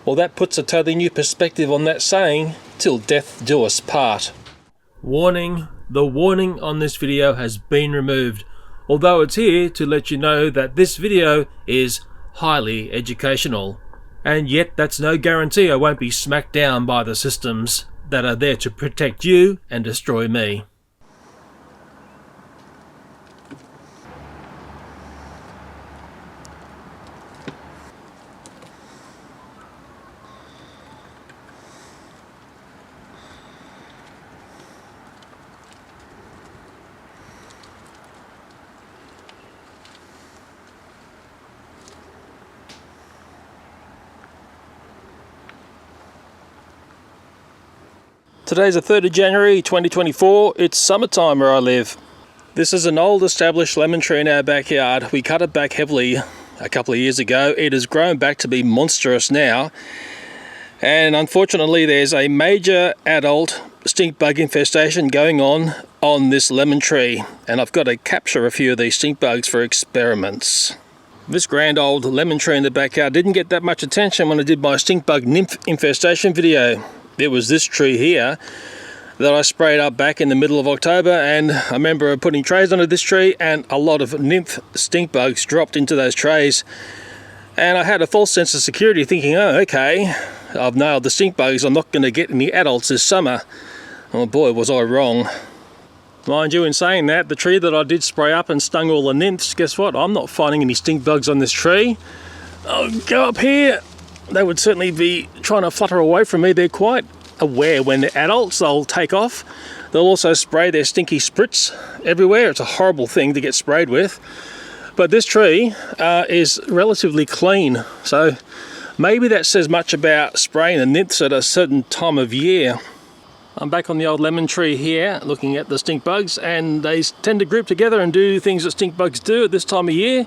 Well, that puts a totally new perspective on that saying, till death do us part. Warning, the warning on this video has been removed, although it's here to let you know that this video is highly educational. And yet that's no guarantee I won't be smacked down by the systems that are there to protect you and destroy me. Today's the 3rd of January 2024, it's summertime where I live. This is an old established lemon tree in our backyard. We cut it back heavily a couple of years ago. It has grown back to be monstrous now. And unfortunately there's a major adult stink bug infestation going on this lemon tree. And I've got to capture a few of these stink bugs for experiments. This grand old lemon tree in the backyard didn't get that much attention when I did my stink bug nymph infestation video. It was this tree here that I sprayed up back in the middle of October, and I remember putting trays onto this tree and a lot of nymph stink bugs dropped into those trays. And I had a false sense of security thinking, oh okay, I've nailed the stink bugs, I'm not going to get any adults this summer. Oh boy, was I wrong. Mind you, in saying that, the tree that I did spray up and stung all the nymphs, guess what? I'm not finding any stink bugs on this tree. I'll go up here. They would certainly be trying to flutter away from me. They're quite aware when they're adults, they'll take off. They'll also spray their stinky spritz everywhere. It's a horrible thing to get sprayed with. But this tree is relatively clean, so maybe that says much about spraying the nymphs at a certain time of year. I'm back on the old lemon tree here looking at the stink bugs, and they tend to group together and do things that stink bugs do at this time of year,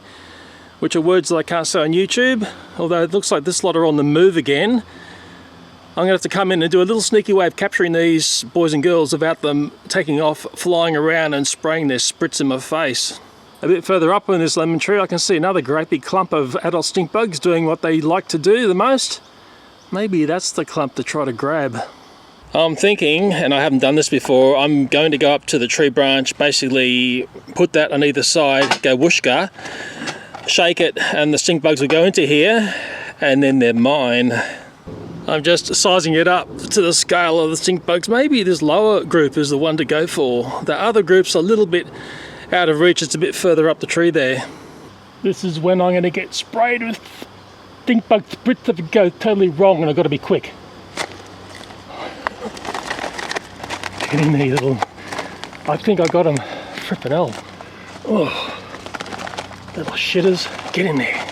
which are words that I can't say on YouTube, although it looks like this lot are on the move again. I'm going to have to come in and do a little sneaky way of capturing these boys and girls without them taking off, flying around and spraying their spritz in my face. A bit further up in this lemon tree I can see another great big clump of adult stink bugs doing what they like to do the most. Maybe that's the clump to try to grab. I'm thinking, and I haven't done this before, I'm going to go up to the tree branch, basically put that on either side, go whooshka, shake it, and the stink bugs will go into here, and then they're mine. I'm just sizing it up to the scale of the stink bugs. Maybe this lower group is the one to go for. The other group's a little bit out of reach, it's a bit further up the tree there. This is when I'm going to get sprayed with stink bug spritz if it goes totally wrong, and I've got to be quick. Get in there, you little... I think I got him. Frippin' hell. Oh. Little shitters, get in there.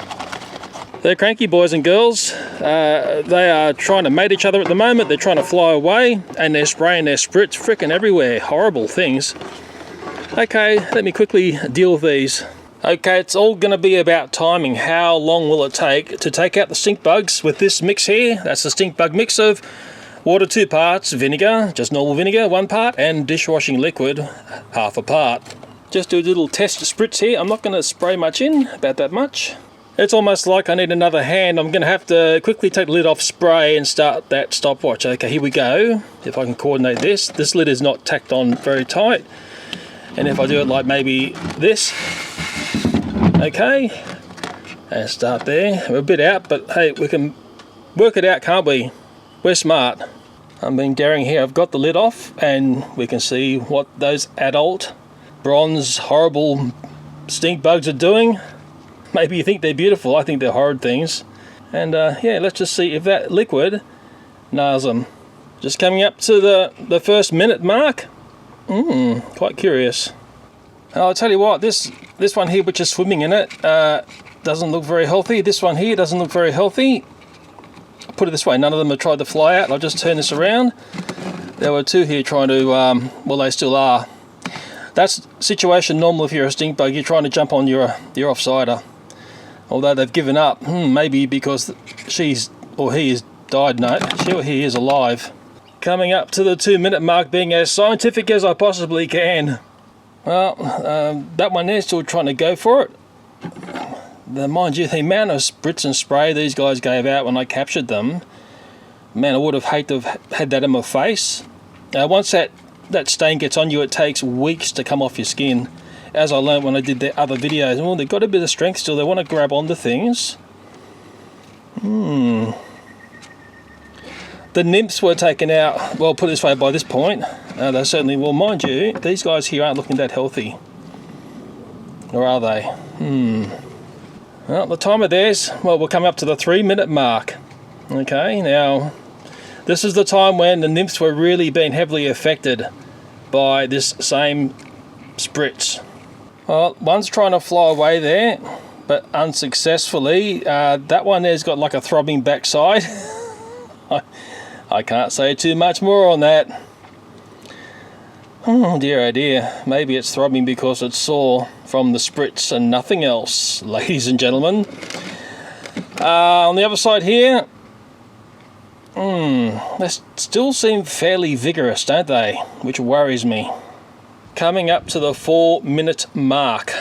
They're cranky boys and girls. They are trying to mate each other at the moment. They're trying to fly away, and they're spraying their spritz frickin' everywhere. Horrible things. Okay, let me quickly deal with these. Okay, it's all going to be about timing. How long will it take to take out the stink bugs with this mix here? That's the stink bug mix of water 2 parts, vinegar, just normal vinegar 1 part, and dishwashing liquid 1/2 part. Just do a little test spritz here. I'm not going to spray much in, about that much. It's almost like I need another hand. I'm going to have to quickly take the lid off, spray, and start that stopwatch. Okay, here we go. If I can coordinate this. This lid is not tacked on very tight. And if I do it like maybe this. Okay. And start there. We're a bit out, but hey, we can work it out, can't we? We're smart. I'm being daring here. I've got the lid off, and we can see what those adult bronze horrible stink bugs are doing. Maybe you think they're beautiful, I think they're horrid things. And yeah, let's just see if that liquid nails them. Just coming up to the first minute mark. Quite curious. I'll tell you what, this one here which is swimming in it doesn't look very healthy. This one here doesn't look very healthy. I'll put it this way, none of them have tried to fly out. I'll just turn this around. There were 2 here trying to, well, they still are. That's situation normal if you're a stink bug. You're trying to jump on your offsider. Although they've given up, maybe because she's or he is died. No, she or he is alive. Coming up to the 2-minute mark, being as scientific as I possibly can. Well, that one there still trying to go for it. mind you, the amount of spritz and spray these guys gave out when I captured them, man, I would have hated to have had that in my face. Once that stain gets on you, it takes weeks to come off your skin. As I learned when I did the other videos, well, they've got a bit of strength still. They want to grab onto things. The nymphs were taken out, well, put it this way, by this point. They certainly will. Mind you, these guys here aren't looking that healthy. Or are they? Well, the timer there's, well, we're coming up to the 3-minute mark. Okay, now, this is the time when the nymphs were really being heavily affected by this same spritz. Well, one's trying to fly away there, but unsuccessfully. That one there's got like a throbbing backside. I can't say too much more on that. Oh dear, maybe it's throbbing because it's sore from the spritz and nothing else, ladies and gentlemen. On the other side here, they still seem fairly vigorous, don't they? Which worries me. Coming up to the 4-minute mark.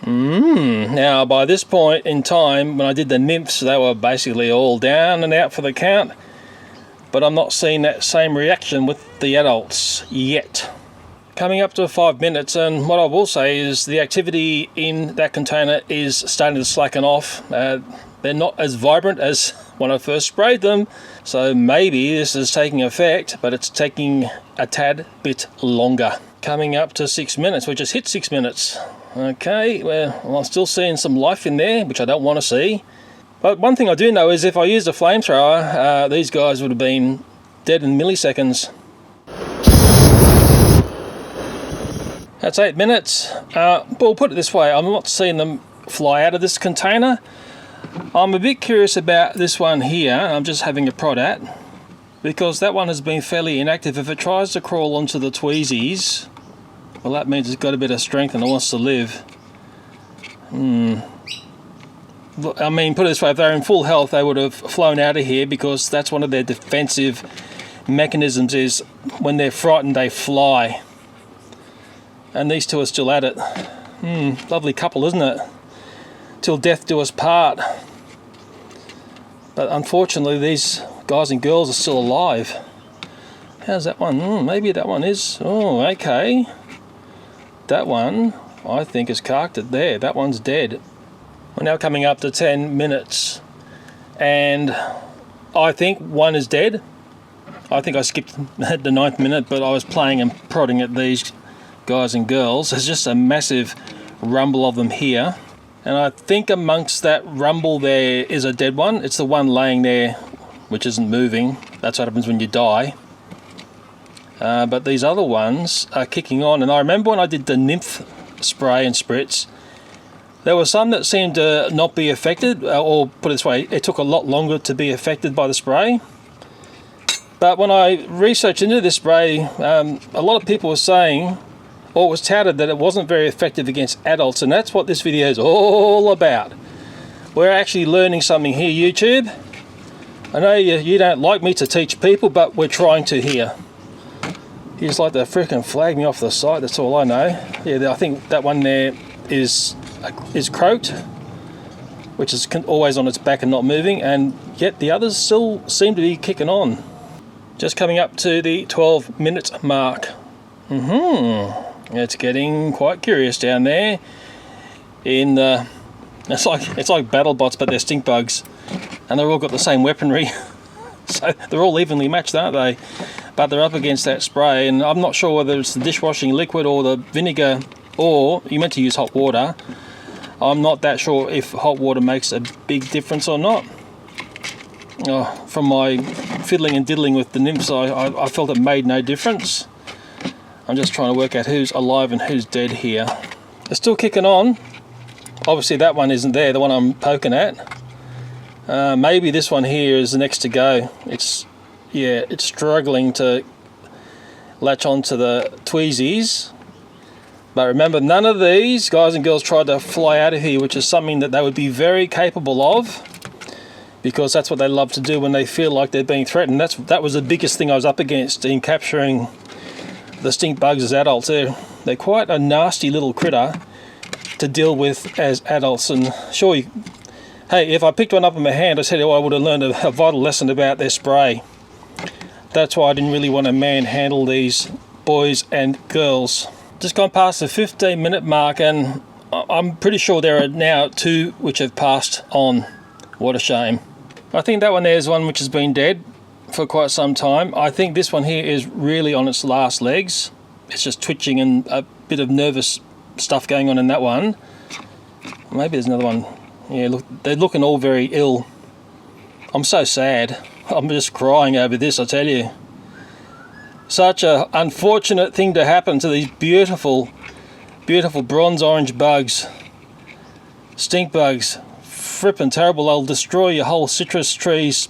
Now, by this point in time, when I did the nymphs, they were basically all down and out for the count. But I'm not seeing that same reaction with the adults yet. Coming up to 5 minutes, and what I will say is the activity in that container is starting to slacken off. They're not as vibrant as when I first sprayed them, so maybe this is taking effect, but it's taking a tad bit longer. Coming up to 6 minutes, we just hit 6 minutes. Okay, well, I'm still seeing some life in there, which I don't want to see. But one thing I do know is if I used a flamethrower, these guys would have been dead in milliseconds. That's 8 minutes. But we'll put it this way, I'm not seeing them fly out of this container. I'm a bit curious about this one here. I'm just having a prod at, because that one has been fairly inactive. If it tries to crawl onto the tweezies, well, that means it's got a bit of strength and it wants to live. I mean, put it this way, if they're in full health, they would have flown out of here, because that's one of their defensive mechanisms, is when they're frightened, they fly. And these two are still at it. Lovely couple, isn't it? Till death do us part. But unfortunately, these guys and girls are still alive. How's that one? Maybe that one is. Oh, okay. That one, I think, is carked it there. That one's dead. We're now coming up to 10 minutes. And I think one is dead. I think I skipped the 9th minute, but I was playing and prodding at these guys and girls. There's just a massive rumble of them here. And I think amongst that rumble there is a dead one. It's the one laying there which isn't moving. That's what happens when you die. But these other ones are kicking on. And I remember when I did the nymph spray and spritz, there were some that seemed to not be affected, or put it this way, it took a lot longer to be affected by the spray. But when I researched into this spray, a lot of people were saying, or it was touted, that it wasn't very effective against adults, and that's what this video is all about. We're actually learning something here, YouTube. I know you don't like me to teach people, but we're trying to here. You just like to frickin' flag me off the site, that's all I know. Yeah, I think that one there is croaked, which is always on its back and not moving, and yet the others still seem to be kicking on. Just coming up to the 12-minute mark. It's getting quite curious down there. It's like battle bots, but they're stink bugs, and they've all got the same weaponry. So they're all evenly matched, aren't they? But they're up against that spray, and I'm not sure whether it's the dishwashing liquid or the vinegar, or you meant to use hot water. I'm not that sure if hot water makes a big difference or not. From my fiddling and diddling with the nymphs, I felt it made no difference. I'm just trying to work out who's alive and who's dead here. They're still kicking on. Obviously that one isn't there, the one I'm poking at. Maybe this one here is the next to go. It's struggling to latch onto the tweezies. But remember, none of these guys and girls tried to fly out of here, which is something that they would be very capable of, because that's what they love to do when they feel like they're being threatened. That was the biggest thing I was up against in capturing the stink bugs as adults. They're quite a nasty little critter, to deal with as adults. And sure, hey, if I picked one up in my hand, I said, oh, I would have learned a vital lesson about their spray. That's why I didn't really want to manhandle these boys and girls. Just gone past the 15-minute mark, and I'm pretty sure there are now 2 which have passed on. What a shame. I think that one there is one which has been dead for quite some time. I think this one here is really on its last legs. It's just twitching and a bit of nervous stuff going on in that one. Maybe there's another one. Yeah, look, they're looking all very ill. I'm so sad. I'm just crying over this, I tell you. Such a unfortunate thing to happen to these beautiful, beautiful bronze orange bugs. Stink bugs. Frippin' terrible. They'll destroy your whole citrus trees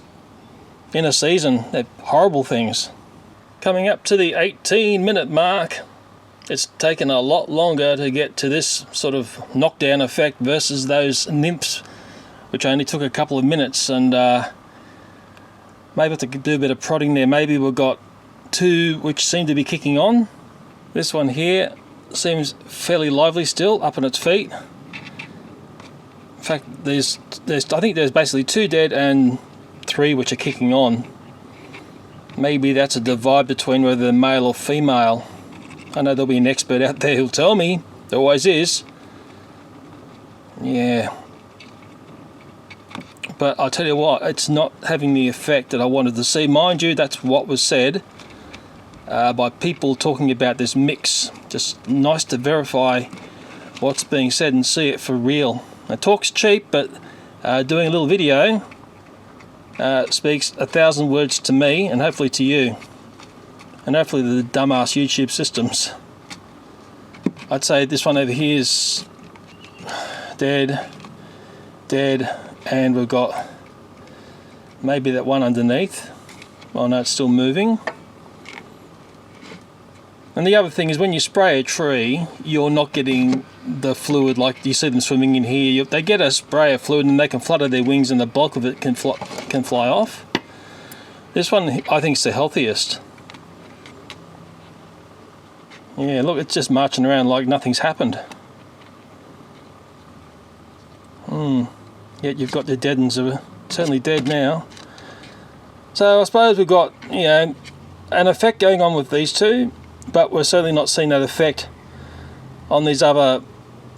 in a season. They're horrible things. Coming up to the 18-minute mark. It's taken a lot longer to get to this sort of knockdown effect versus those nymphs, which only took a couple of minutes. And maybe have to do a bit of prodding there. Maybe we've got 2 which seem to be kicking on. This one here seems fairly lively still, up on its feet. In fact, I think there's basically 2 dead and 3 which are kicking on. Maybe that's a divide between whether they're male or female. I know there'll be an expert out there who'll tell me. There always is. Yeah. But I'll tell you what, it's not having the effect that I wanted to see. Mind you, that's what was said by people talking about this mix. Just nice to verify what's being said and see it for real. Now, talk's cheap, but doing a little video speaks 1,000 words to me and hopefully to you. And hopefully the dumbass YouTube systems. I'd say this one over here is dead, and we've got maybe that one underneath. Oh no, it's still moving. And the other thing is, when you spray a tree, you're not getting the fluid like you see them swimming in here. They get a spray of fluid and they can flutter their wings and the bulk of it can fly off. This one I think is the healthiest. Yeah, look, it's just marching around like nothing's happened. Yet you've got the dead ones who are certainly dead now. So I suppose we've got, you know, an effect going on with these 2, but we're certainly not seeing that effect on these other,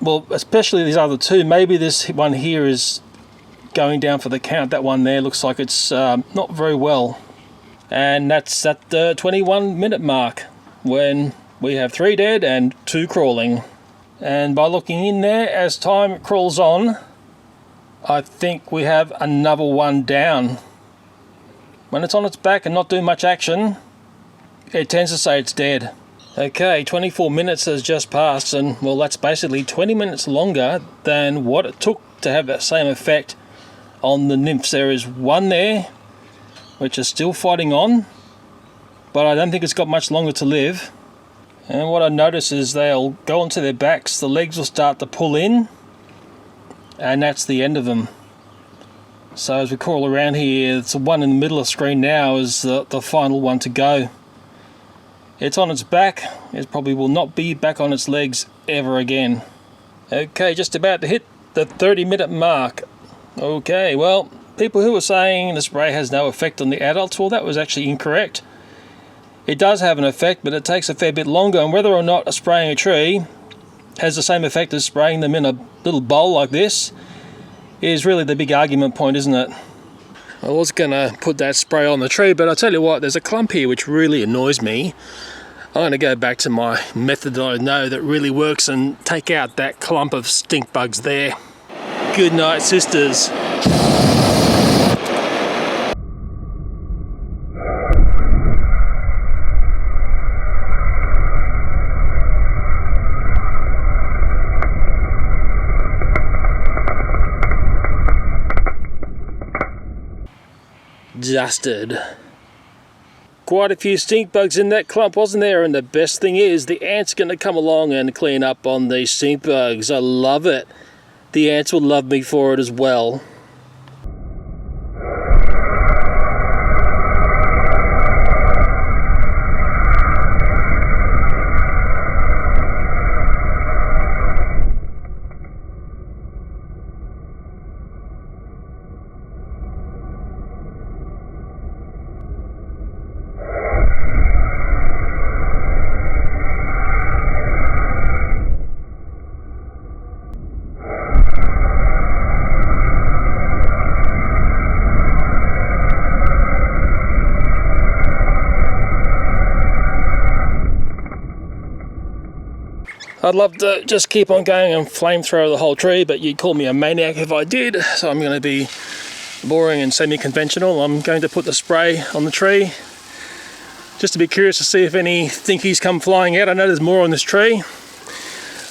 well, especially these other 2. Maybe this one here is going down for the count. That one there looks like it's not very well. And that's at the 21-minute mark when we have 3 dead and 2 crawling. And by looking in there, as time crawls on, I think we have another one down. When it's on its back and not doing much action, it tends to say it's dead. Okay, 24 minutes has just passed, and well, that's basically 20 minutes longer than what it took to have that same effect on the nymphs. There is one there which is still fighting on, but I don't think it's got much longer to live. And what I notice is they'll go onto their backs, the legs will start to pull in, and that's the end of them. So as we crawl around here, it's the one in the middle of the screen now is the final one to go. It's on its back. It probably will not be back on its legs ever again. Okay, just about to hit the 30-minute mark. Okay, well, people who were saying the spray has no effect on the adults, well, that was actually incorrect. It does have an effect, but it takes a fair bit longer, and whether or not spraying a tree has the same effect as spraying them in a little bowl like this is really the big argument point, isn't it? I was going to put that spray on the tree, but I'll tell you what, there's a clump here which really annoys me. I'm going to go back to my method that I know that really works and take out that clump of stink bugs there. Good night, sisters. Dusted. Quite a few stink bugs in that clump, wasn't there? And the best thing is the ants are going to come along and clean up on these stink bugs. I love it. The ants will love me for it as well. I'd love to just keep on going and flamethrower the whole tree, but you'd call me a maniac if I did, so I'm going to be boring and semi-conventional. I'm going to put the spray on the tree, just to be curious to see if any thinkies come flying out. I know there's more on this tree.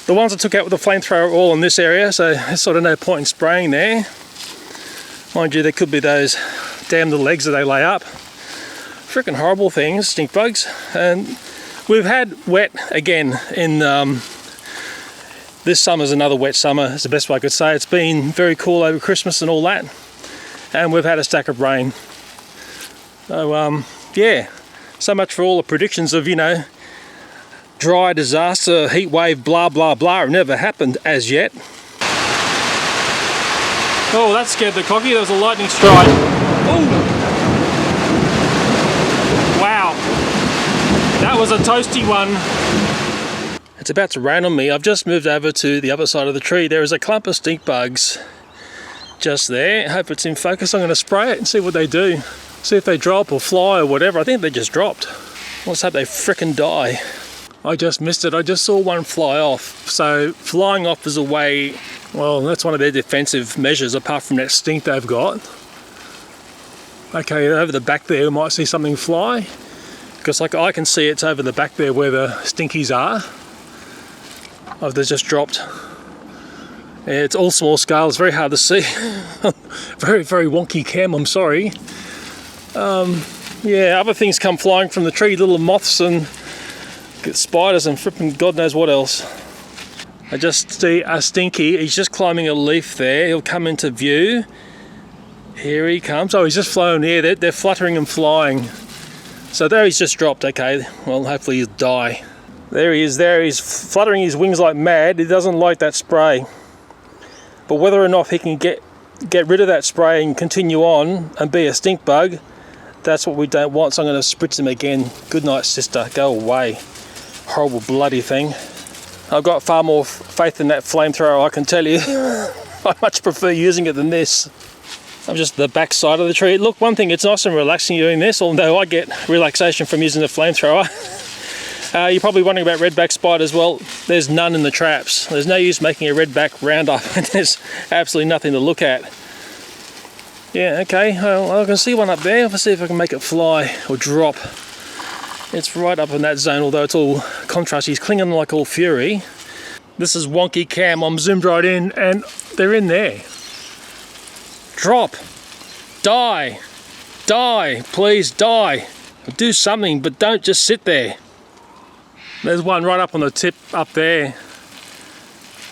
The ones I took out with the flamethrower are all in this area, so there's sort of no point in spraying there. Mind you, there could be those damn little eggs that they lay up. Freaking horrible things, stink bugs. And we've had wet again in this summer's another wet summer, is the best way I could say. It's been very cool over Christmas and all that, and we've had a stack of rain. So yeah, so much for all the predictions of, you know, dry disaster, heat wave, blah blah blah. It never happened as yet. Oh, that scared the cocky. There was a lightning strike. Oh, wow, that was a toasty one. It's about to rain on me. I've just moved over to the other side of the tree. There is a clump of stink bugs just there. I hope it's in focus. I'm going to spray it and see what they do. See if they drop or fly or whatever. I think they just dropped. Let's hope they frickin' die. I just missed it. I just saw one fly off. So flying off is a way, well, that's one of their defensive measures apart from that stink they've got. Okay, over the back there we might see something fly, because like I can see it's over the back there where the stinkies are. Oh, they've just dropped. Yeah, it's all small scale, it's very hard to see. Very, very wonky cam, I'm sorry. Yeah, other things come flying from the tree, little moths and spiders and flipping God knows what else. I just see a stinky, he's just climbing a leaf there. He'll come into view. Here he comes. Oh, he's just flown here. They're fluttering and flying. So there he's just dropped. Okay, well, hopefully he'll die. There he is there. He's fluttering his wings like mad. He doesn't like that spray. But whether or not he can get rid of that spray and continue on and be a stink bug, that's what we don't want. So I'm going to spritz him again. Good night, sister. Go away. Horrible bloody thing. I've got far more faith in that flamethrower, I can tell you. I much prefer using it than this. I'm just the back side of the tree. Look, one thing, it's nice and relaxing doing this, although I get relaxation from using the flamethrower. You're probably wondering about redback spiders. Well, there's none in the traps. There's no use making a redback roundup, and there's absolutely nothing to look at. Yeah, okay, well, I can see one up there. Let's see if I can make it fly or drop. It's right up in that zone, although it's all contrast. He's clinging like all fury. This is wonky cam. I'm zoomed right in, and they're in there. Drop. Die. Die. Please die. Do something, but don't just sit there. There's one right up on the tip up there.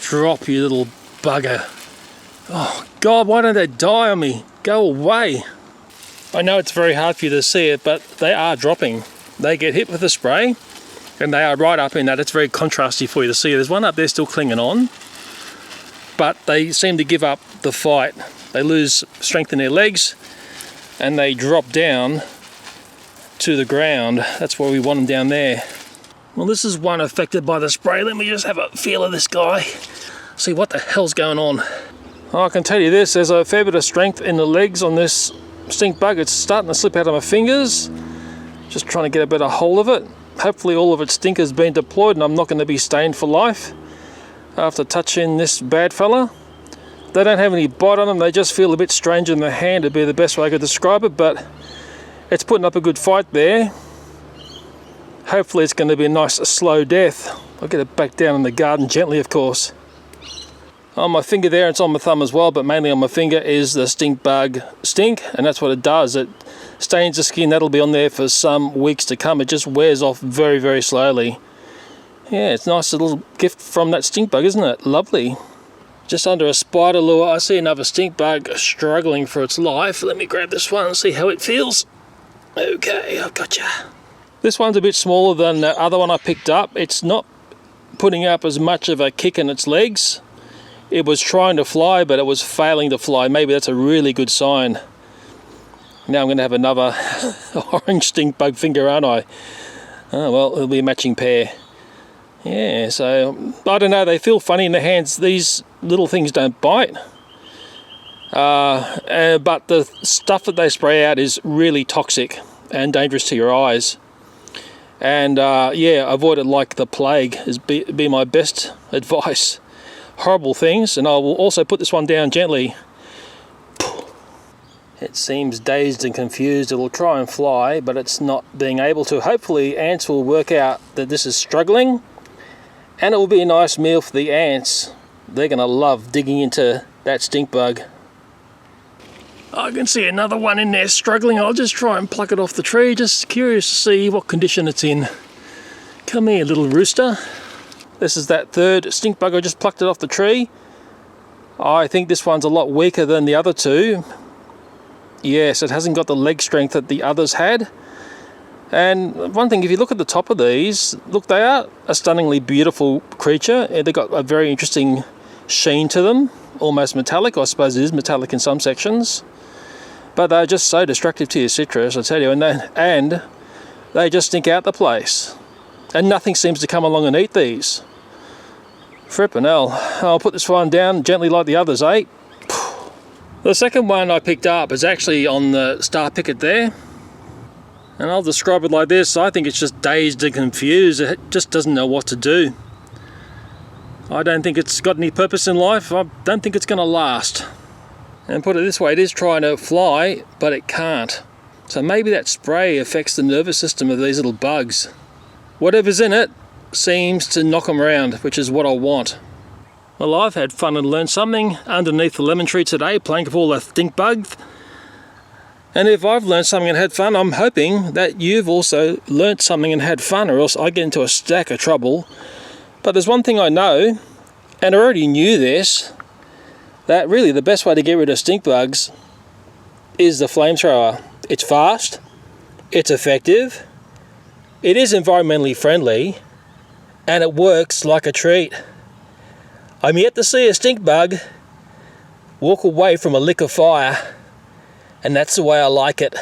Drop, you little bugger. Oh, God, why don't they die on me? Go away. I know it's very hard for you to see it, but they are dropping. They get hit with the spray, and they are right up in that. It's very contrasty for you to see. There's one up there still clinging on, but they seem to give up the fight. They lose strength in their legs, and they drop down to the ground. That's where we want them, down there. Well, this is one affected by the spray. Let me just have a feel of this guy. See what the hell's going on. Oh, I can tell you this, there's a fair bit of strength in the legs on this stink bug. It's starting to slip out of my fingers. Just trying to get a better hold of it. Hopefully all of its stink has been deployed and I'm not going to be stained for life after touching this bad fella. They don't have any bite on them, they just feel a bit strange in the hand, would be the best way I could describe it, but it's putting up a good fight there. Hopefully it's going to be a nice slow death. I'll get it back down in the garden gently, of course. On my finger there, it's on my thumb as well, but mainly on my finger is the stink bug stink, and that's what it does. It stains the skin. That'll be on there for some weeks to come. It just wears off very, very slowly. Yeah, it's a nice little gift from that stink bug, isn't it? Lovely. Just under a spider lure, I see another stink bug struggling for its life. Let me grab this one and see how it feels. Okay, I've got you. This one's a bit smaller than the other one I picked up. It's not putting up as much of a kick in its legs. It was trying to fly, but it was failing to fly. Maybe that's a really good sign. Now I'm going to have another orange stink bug finger, aren't I? Oh, well, it'll be a matching pair. Yeah, so, I don't know, they feel funny in the hands. These little things don't bite. But the stuff that they spray out is really toxic and dangerous to your eyes. And yeah, avoid it like the plague is be my best advice. Horrible things. And I will also put this one down gently. It seems dazed and confused. It'll try and fly, but it's not being able to. Hopefully ants will work out that this is struggling, and it will be a nice meal for the ants. They're going to love digging into that stink bug. I can see another one in there struggling. I'll just try and pluck it off the tree. Just curious to see what condition it's in. Come here, little rooster. This is that third stink bug. I just plucked it off the tree. I think this one's a lot weaker than the other two. Yes, it hasn't got the leg strength that the others had. And one thing, if you look at the top of these, look, they are a stunningly beautiful creature. They've got a very interesting sheen to them, almost metallic. I suppose it is metallic in some sections. But they're just so destructive to your citrus, I tell you, and they just stink out the place. And nothing seems to come along and eat these. Frippin' hell. I'll put this one down gently like the others, eh? The second one I picked up is actually on the star picket there. And I'll describe it like this. I think it's just dazed and confused. It just doesn't know what to do. I don't think it's got any purpose in life. I don't think it's going to last. And put it this way, it is trying to fly, but it can't. So maybe that spray affects the nervous system of these little bugs. Whatever's in it seems to knock them around, which is what I want. Well, I've had fun and learned something underneath the lemon tree today, playing with all the stink bugs. And if I've learned something and had fun, I'm hoping that you've also learned something and had fun, or else I get into a stack of trouble. But there's one thing I know, and I already knew this, that really the best way to get rid of stink bugs is the flamethrower. It's fast, it's effective, it is environmentally friendly, and it works like a treat. I'm yet to see a stink bug walk away from a lick of fire, and that's the way I like it.